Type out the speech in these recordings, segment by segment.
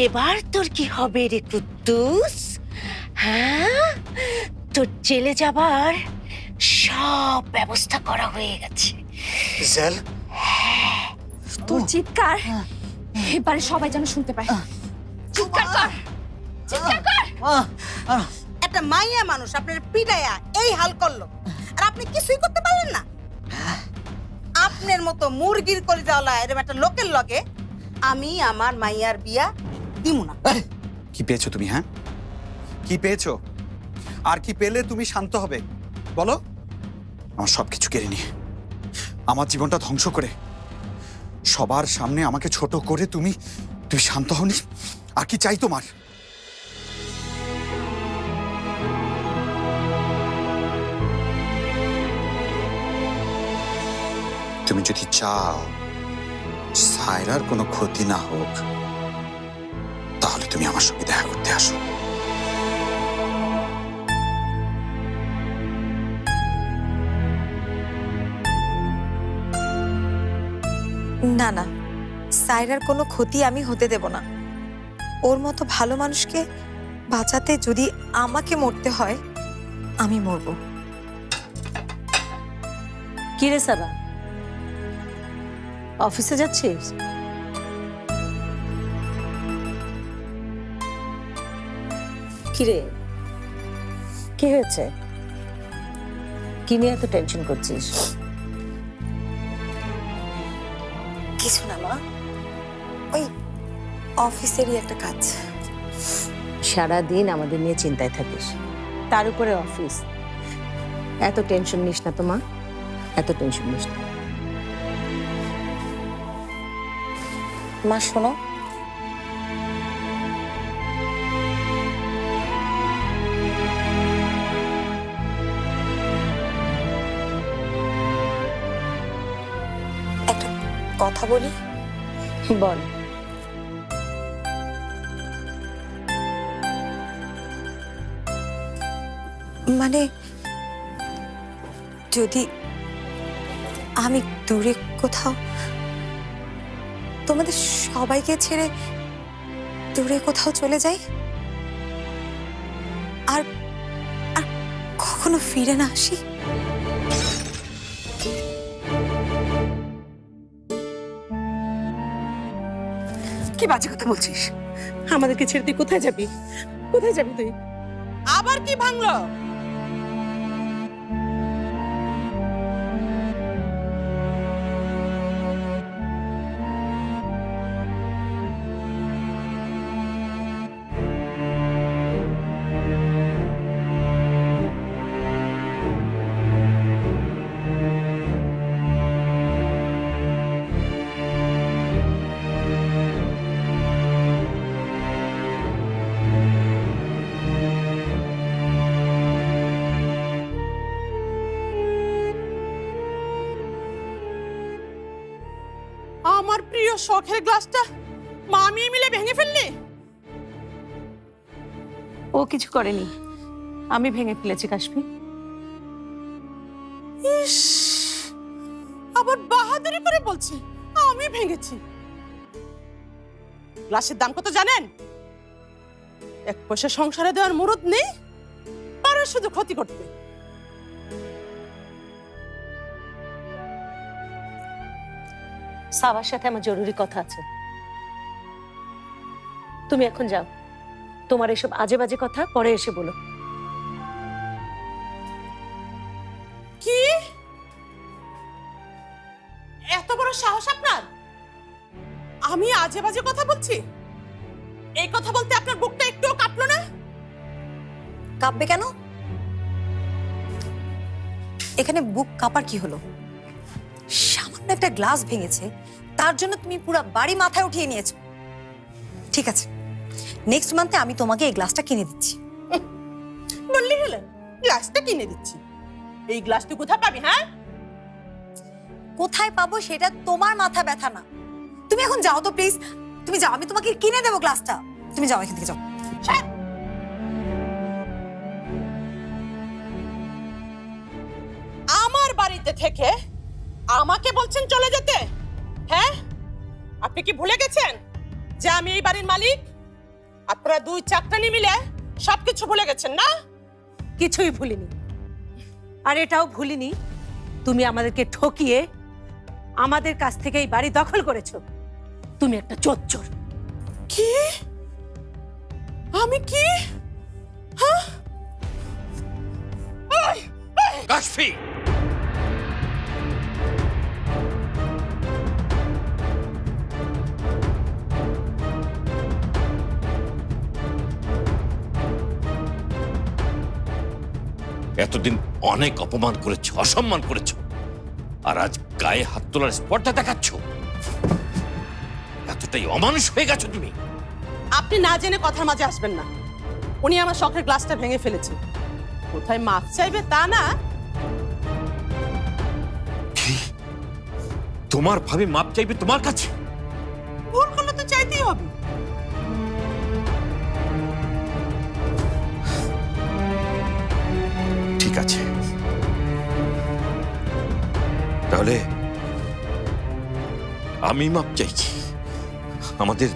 এবার তোর কি হবে রে কুদ্দুস? হ্যাঁ, তোর জেলে যাবার সব ব্যবস্থা করা হয়ে গেছে। জেল? তোর চিৎকার এবারে সবাই যেন শুনতে পায়। চিৎকার কর, চিৎকার কর। একটা মাইয়া মানুষ আপনার পিটাইয়া এই হাল করলো, আর আপনি কিছুই করতে পারলেন না? আপনার মতো মুরগির কলিজাওয়ালা এরকম একটা লোকের লগে আমি আমার মাইয়ার বিয়া দিব না। কি পেয়েছো তুমি? হ্যাঁ, কি পেয়েছো? আর কি পেলে তুমি শান্ত হবে বলো? আমার সবকিছু কেড়ে নিয়ে আমার জীবনটা ধ্বংস করে সবার সামনে আমাকে ছোট করে তুমি শান্ত হওনি? আর কি চাই তোমার? তুমি যদি চাও সায়রার কোনো ক্ষতি না হোক, তাহলে তুমি আমার সঙ্গে দেখা করতে আসো। না না, সায়রার কোনো ক্ষতি আমি হতে দেব না। ওর মতো ভালো মানুষকে বাঁচাতে যদি আমাকে মরতে হয়, আমি মরব। কি রে সাবা, অফিসে যাচ্ছিস? কি রে, কি হয়েছে? কি নিয়ে এত টেনশন করছিস? কিছু না মা, ওই অফিসেরই একটা কাজ। সারাদিন আমাদের নিয়ে চিন্তায় থাকিস, তার উপরে অফিস। এত টেনশন নিস না তো মা, এত টেনশন নিস না। মা শোনো, একটা কথা বলি। বল। মানে যদি আমি দূরে কোথাও তোমাদের সবাইকে ছেড়ে দূরে কোথাও চলে যাই আর আর কখনো ফিরে না আসি, কি বাজে কথা বলছিস? আমাদেরকে ছেড়ে তুই কোথায় যাবি? কোথায় যাবি তুই? আবার কি ভাঙলো? আমার প্রিয় শখের গ্লাসটা মামি মিলে ভেঙে ফেললি। ও কিছু করেনি, আমি ভেঙে ফেলেছি কাশফি। ইস, আবার বাহাদুরি করে বলছে আমি ভেঙেছি। গ্লাসের দাম কত জানেন? এক পয়সা সংসারে দেওয়ার মুরুদ নেই, পারে শুধু ক্ষতি করতে। সাবার সাথে আমার জরুরি কথা আছে, তুমি এখন যাও। তোমার এসব আজে বাজে কথা পরে এসে বলো। কি এত বড় সাহস আপনার? আমি আজে বাজে কথা বলছি? এই কথা বলতে আপনার বুকটা একটুও কাঁপলো না? কাঁপবে কেন? এখানে বুক কাঁপার কি হলো? সামান্য একটা গ্লাস ভেঙেছে, তার জন্য তুমি পুরো বাড়ি মাথায় উঠিয়ে নিয়েছো। ঠিক আছে, নেক্সট মান্থে আমি তোমাকে এই গ্লাসটা কিনে দিচ্ছি। বললি হলো গ্লাসটা কিনে দিচ্ছি। এই গ্লাস তুই কোথায় পাবি? হ্যাঁ, কোথায় পাবো সেটা তোমার মাথা ব্যথা না। তুমি এখন যাও তো প্লিজ, তুমি যাও, আমি তোমাকে কিনে দেবো গ্লাসটা। তুমি যাও, এখান থেকে যাও। আমার বাড়িতে থেকে আমাকে বলছেন চলে যেতে? হ্যাঁ, আপনি কি ভুলে গেছেন যে আমি এই বাড়ির মালিক? আপনারা দুই চাকরানি মিলে সবকিছু ভুলে গেছেন না? কিছুই ভুলিনি। আর এটাও ভুলিনি তুমি আমাদেরকে ঠকিয়ে আমাদের কাছ থেকে এই বাড়ি দখল করেছো। তুমি একটা চোর। কি? আমি কি? হ্যাঁ? কাশফি, এতদিন অনেক অপমান করেছো, অসম্মান করেছো, আর আজ গায়ে হাত তোলার স্পর্ধা দেখাচ্ছ। এতটাই অমানুষ হয়ে গেছো তুমি। আপনি না জেনে কথার মাঝে আসবেন না। উনি আমার শখের গ্লাসটা ভেঙে ফেলেছে, কোথায় মাফ চাইবে তা না। তোমার ভাবে মাপ চাইবে তোমার কাছে? ভুল করলে তো চাইতেই হবে। ঠিক আছে, তাহলে আমি মাপ চাইছি, আমাদের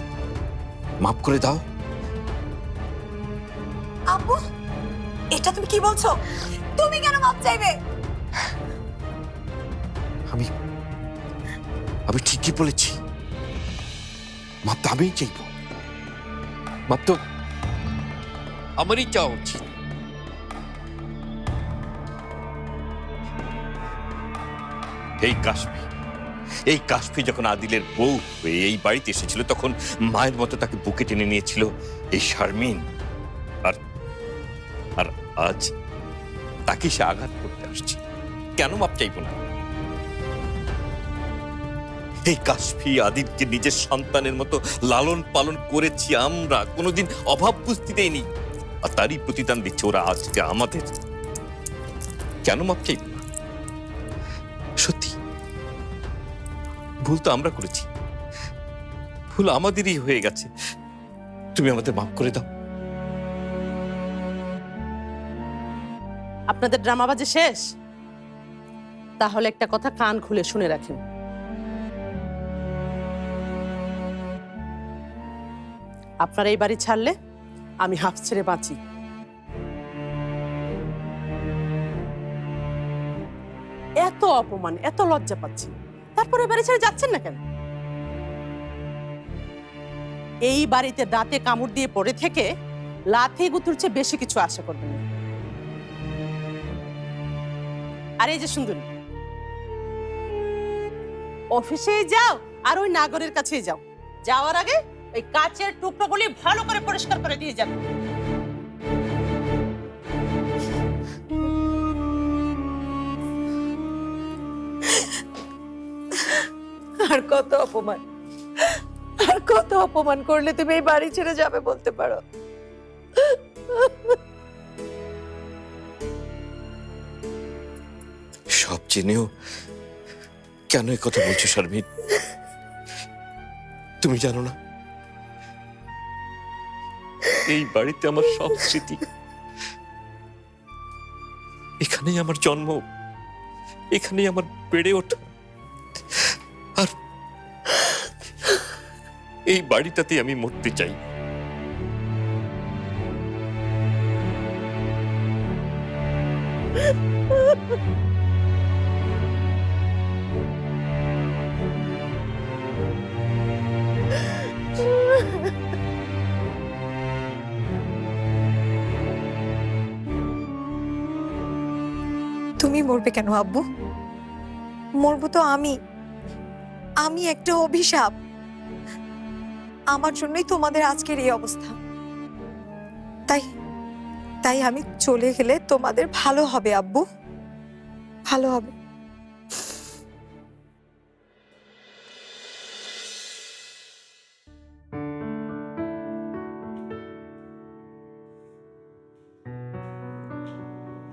মাপ করে দাও। আব্বু, এটা তুমি কি বলছো? তুমি কেন মাপ চাইবে? আমি আমি ঠিকই বলেছি, মাপ তো আমিই চাইব। মাপ তো আমারই চাওয়া উচিত। এই কাশফি যখন আদিলের বউ হয়ে এই বাড়িতে এসেছিল, তখন মায়ের মতো তাকে বুকে টেনে নিয়েছিল এই শারমিন। আর আর আজ তাকে সে আঘাত করতে আসছে। কেন মাপ চাইব না? এই কাশফি আদিলকে নিজের সন্তানের মতো লালন পালন করেছি আমরা, কোনোদিন অভাব বুঝতে দেয়নি, আর তারই প্রতিদান দিচ্ছে ওরা আজকে আমাদের। কেন মাপ চাইব না? সত্যি ভুল তো আমরা করেছি, ভুল আমাদেরই হয়ে গেছে। তুমি আমাদের মাফ করে দাও। আপনাদের ড্রামাবাজি শেষ? তাহলে একটা কথা কান খুলে শুনে রাখেন। আপনারা এই বাড়ি ছাড়লে আমি হাফ ছেড়ে বাঁচি। এত অপমান, এত লজ্জা পাচ্ছি, তারপরে বাড়ি ছেড়ে যাচ্ছেন না কেন? এই বাড়িতে দাঁতে কামড় দিয়ে পড়ে থেকে লাথি গুতুর চেয়ে বেশি কিছু আশা করবেন না। আর এই যে সুন্দরী, অফিসে যাও আর ওই নাগরের কাছে যাও, যাওয়ার আগে ওই কাচের টুকরোগুলি ভালো করে পরিষ্কার করে দিয়ে যাবে। আর কত অপমান, আর কত অপমান করলে তুমি এই বাড়ি ছেড়ে যাবে বলতে পারো? সব জেনেও কেন এই কথা বলছো শারমিন? তুমি জানো না এই বাড়িতে আমার সব স্মৃতি, এখানেই আমার জন্ম, এখানেই আমার বেড়ে ওঠা, আর এই বাড়িটাতে আমি মরতে চাই। তুমি মরবে কেন আব্বু? মরবো তো আমি। আমি একটা অভিশাপ। আমার জন্যই তোমাদের আজকের এই অবস্থা। তাই তাই আমি চলে গেলে তোমাদের ভালো হবে আব্বু, ভালো হবে।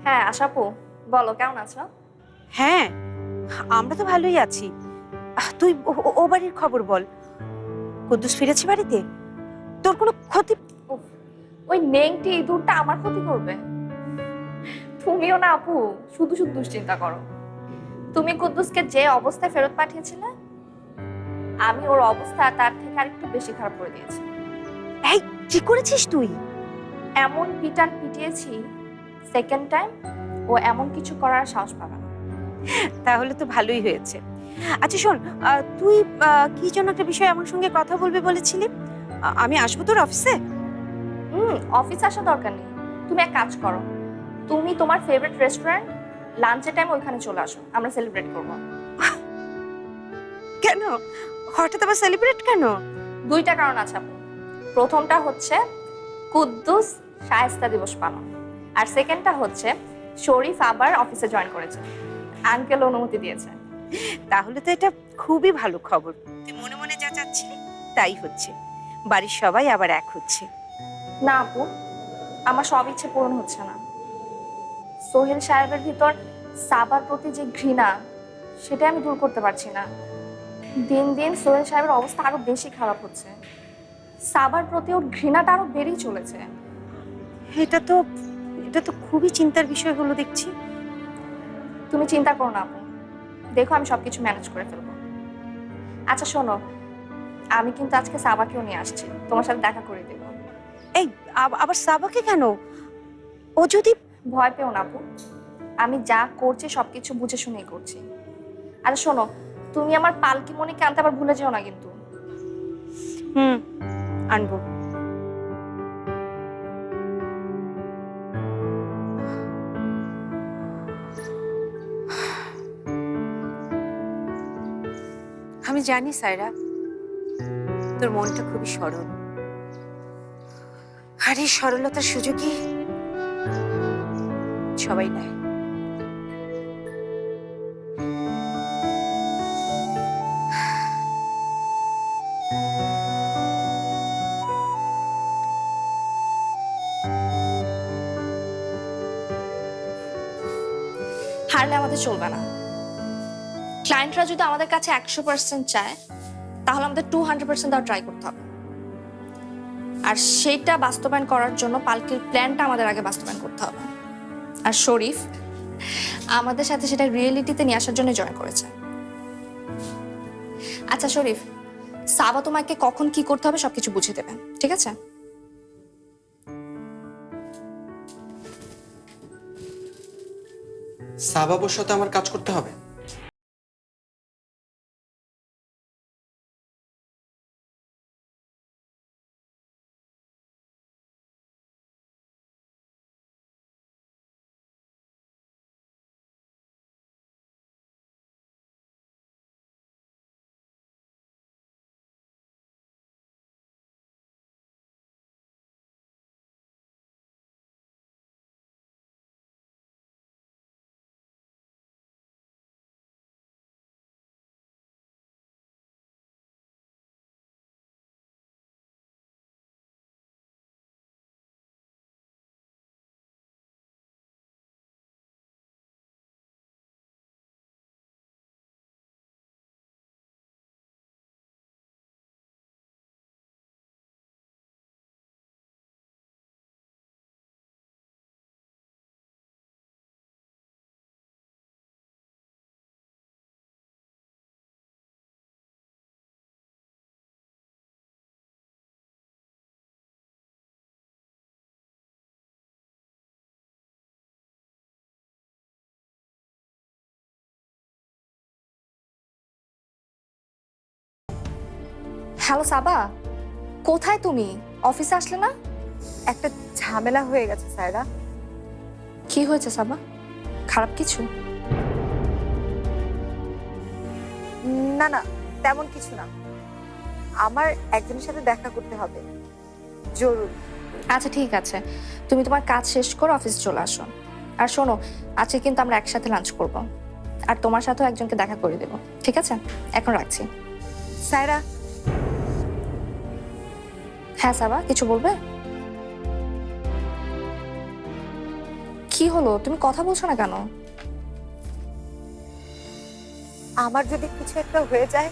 হ্যাঁ আশাপু, বলো কেমন আছো? হ্যাঁ, আমরা তো ভালোই আছি। তুই ও বাড়ির খবর বল। কুদ্দুস ফিরেছে বাড়িতে? তোর কোনো ক্ষতি? উফ, ওই নেংটি ইঁদুরটা আমার ক্ষতি করবে? তুমিও না আপু, শুধু শুধু দুশ্চিন্তা করো। তুমি কুদ্দুসকে যে অবস্থায় ফেরত পাঠিয়েছিলে আমি ওর অবস্থা তার থেকে আরেকটু বেশি খারাপ করে দিয়েছি। এই কি করেছিস তুই? এমন পিটান পিটিয়েছি সেকেন্ড টাইম ও এমন কিছু করার সাহস পাবে না। তাহলে তো ভালোই হয়েছে। আচ্ছা শোন, তুই কি জন্য একটা বিষয়ে আমার সঙ্গে কথা বলবি বলেছিলি? আমি আসবো তোর অফিসে? অফিস আসা দরকার নেই, তুমি এক কাজ করো, তুমি তোমার ফেভারিট রেস্টুরেন্ট লাঞ্চের টাইম ওইখানে চলে আসো, আমরা সেলিব্রেট করবো। কেন হঠাৎ আবার সেলিব্রেট কেন? দুইটা কারণ আছে আপু। প্রথমটা হচ্ছে কুদ্দুস শায়েস্তা দিবস পালন, আর সেকেন্ডটা হচ্ছে শরীফ আবার অফিসে জয়েন করেছে, আঙ্কেল অনুমতি দিয়েছে। তাহলে তো এটা খুবই ভালো খবর। তুই মনে মনে যা চাচ্ছিলি তাই হচ্ছে, বাড়ির সবাই আবার এক হচ্ছে। না আপু, আমার সব ইচ্ছে পূরণ হচ্ছে না। সোহেল সাহেবের ভিতর সাবার প্রতি যে ঘৃণা, সেটা আমি দূর করতে পারছি না। দিন দিন সোহেল সাহেবের অবস্থা আরো বেশি খারাপ হচ্ছে, সাবার প্রতি ওর ঘৃণাটা আরো বেড়েই চলেছে। এটা তো খুবই চিন্তার বিষয় হলো দেখছি। তুমি চিন্তা করো না আপু, দেখো আমি সবকিছু ম্যানেজ করে ফেলবো। আচ্ছা শোনো, আমি কিন্তু আজকে সাবাকেও নিয়ে আসছি, তোমার সাথে দেখা করে দেবো। এই আবার সাবাকে কেন? ও যদি... ভয় পেও না আপু, আমি যা করছি সবকিছু বুঝে শুনেই করছি। আচ্ছা শোনো, তুমি আমার পালকি মনিকে আনতে আবার ভুলে যেও না কিন্তু। আনবো। আমি জানি সায়রা, তোর মনটা খুবই সরল, আর এই সরলতার সুযোগই সবাই নেয়। হারলে আমাদের চলবে না। ক্লায়েন্টরা যদি আমাদের কাছে 100% চায়, তাহলে আমাদের 200% দেওয়া ট্রাই করতে হবে। আর সেইটা বাস্তবায়ন করার জন্য পালকির প্ল্যানটা আমাদের আগে বাস্তবায়ন করতে হবে। আর শরীফ আমাদের সাথে সেটা রিয়েলিটিতে নিয়ে আসার জন্য জয়েন করেছে। আচ্ছা শরীফ, সাবা তোমাকে কখন কি করতে হবে সবকিছু বুঝিয়ে দেবে, ঠিক আছে? সাবাবুর সাথে আমার কাজ করতে হবে? হ্যালো সাবা, কোথায় তুমি? অফিসে আসলে না? একটা ঝামেলা হয়ে গেছে সায়রা। কি হয়েছে সাবা? খারাপ কিছু? না না, তেমন কিছু না। আমার একজনের সাথে দেখা করতে হবে, জরুরি। আচ্ছা ঠিক আছে, তুমি তোমার কাজ শেষ করে অফিসে চলে আসো। আর শোনো, আজকে কিন্তু আমরা একসাথে লাঞ্চ করব, আর তোমার সাথেও একজনকে দেখা করে দেবো, ঠিক আছে? এখন রাখছি। সায়রা। হ্যাঁ সাবা, কিছু বলবে? কি হলো, তুমি কথা বলছো না কেন? আমার যদি কিছু একটা হয়ে যায়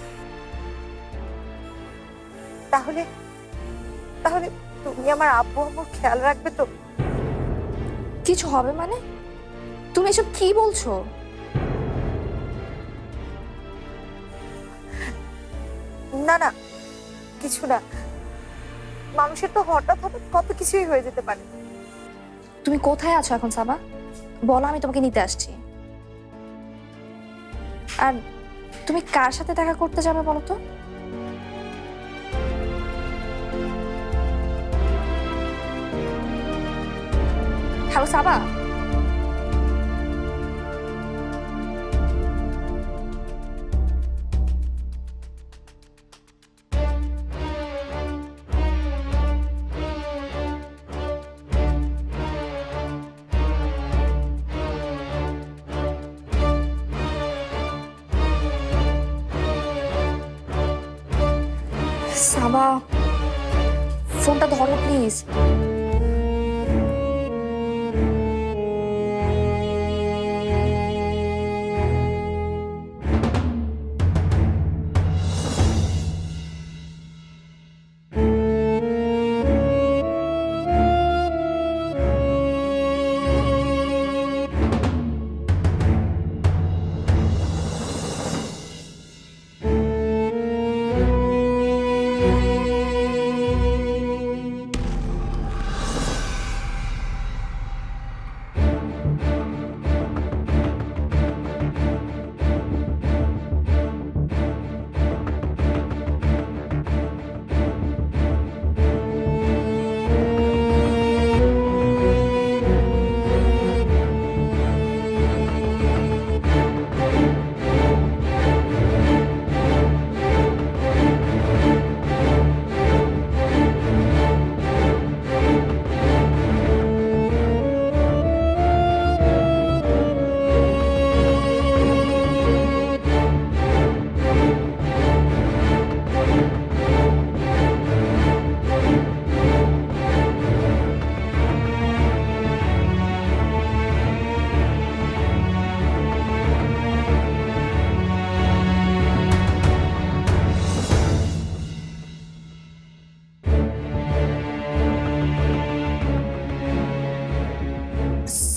তাহলে তাহলে তুমি আমার আব্বু আম্মুর খেয়াল রাখবে তো? কিছু হবে মানে? তুমি এসব কি বলছো? না না, কিছু না। মানুষের তো হঠাৎ হঠাৎ কত কিছুই হয়ে যেতে পারে। তুমি কোথায় আছো এখন সাবা? বলো, আমি তোমাকে নিতে আসছি। আর তুমি কার সাথে দেখা করতে যাবে বলো তো? হ্যালো সাবা? সাবা, ফোনটা ধরো প্লিজ।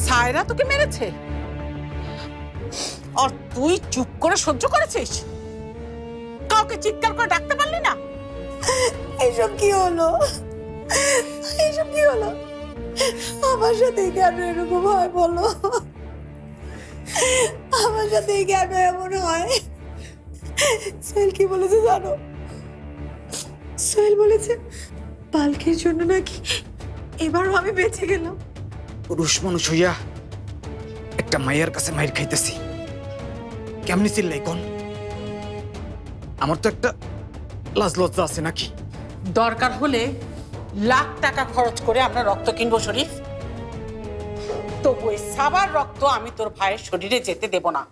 সায়রা তোকে মেরেছে আর তুই চুপ করে সহ্য করেছিস? কাউকে চিৎকার করে ডাকতে পারলি না? এইসব কি হলো? এইসব কি হলো? আমার সাথে কেন এরকম হয় বলো? আমার সাথে কেন এমন হয়? সোহেল কি বলেছে জানো? সোহেল বলেছে পালকের জন্য নাকি এবারও আমি বেঁচে গেলাম। পুরুষ মানুষ হইয়া একটা মায়ের কাছে মায়ের খাইতেছি, কেমনি চিল্লাই কোন? আমার তো একটা লাজ লজ্জা আছে নাকি? দরকার হলে লাখ টাকা খরচ করে আমরা রক্ত কিনবো শরীফ, তবু ওই সাবার রক্ত আমি তোর ভাইয়ের শরীরে যেতে দেব না।